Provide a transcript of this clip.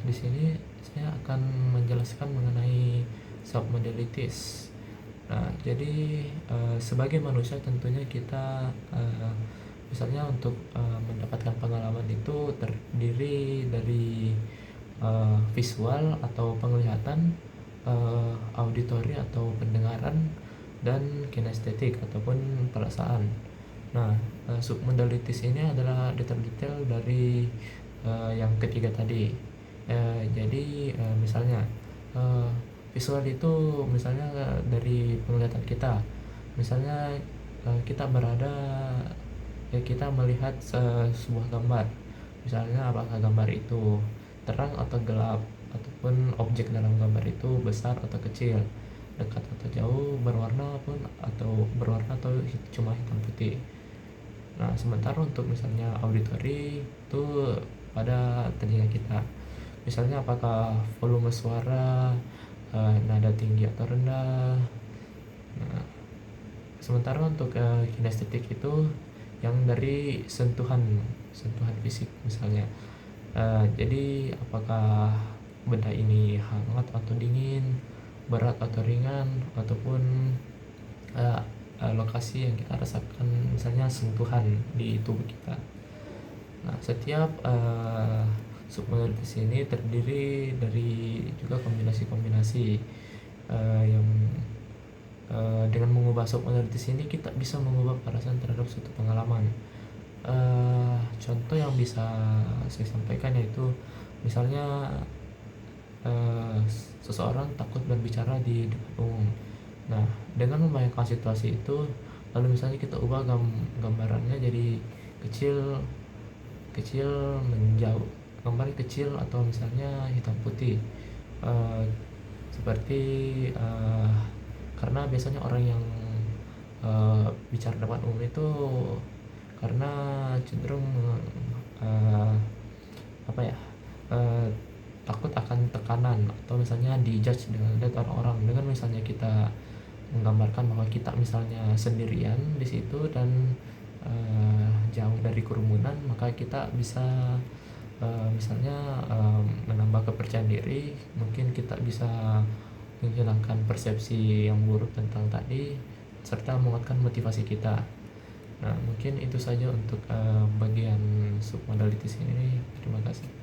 Di sini saya akan menjelaskan mengenai submodalities. Nah, jadi sebagai manusia tentunya kita misalnya untuk mendapatkan pengalaman itu terdiri dari visual atau penglihatan, auditori atau pendengaran, dan kinestetik ataupun perasaan. Nah, submodalities ini adalah detail-detail dari yang ketiga tadi. Jadi misalnya uh, visual itu misalnya dari penglihatan kita. Misalnya kita berada kita melihat sebuah gambar. Misalnya apakah gambar itu terang atau gelap, ataupun objek dalam gambar itu besar atau kecil, dekat atau jauh, berwarna atau cuma hitam putih. Nah, sementara untuk misalnya auditory itu pada telinga kita. Misalnya apakah volume suara, nada tinggi atau rendah. Nah, sementara untuk kinestetik itu yang dari sentuhan sentuhan fisik misalnya. Jadi apakah benda ini hangat atau dingin, berat atau ringan, ataupun lokasi yang kita rasakan, misalnya sentuhan di tubuh kita. Nah, setiap submodalitas ini terdiri dari juga kombinasi-kombinasi yang dengan mengubah submodalitas ini kita bisa mengubah perasaan terhadap suatu pengalaman. Contoh yang bisa saya sampaikan yaitu misalnya seseorang takut berbicara di depan umum. Nah, dengan membayangkan situasi itu, lalu misalnya kita ubah gambarannya jadi kecil, kecil menjauh, gambarnya kecil atau misalnya hitam putih. Uh, Seperti karena biasanya orang yang bicara depan umum itu karena cenderung uh, apa ya uh, takut akan tekanan atau misalnya dijudge dengan lihat orang-orang. Dengan misalnya kita menggambarkan bahwa kita misalnya sendirian di situ dan jauh dari kerumunan, maka kita bisa misalnya menambah kepercayaan diri. Mungkin kita bisa menghilangkan persepsi yang buruk tentang tadi serta menguatkan motivasi kita. Nah, mungkin itu saja untuk bagian submodalities ini. Terima kasih.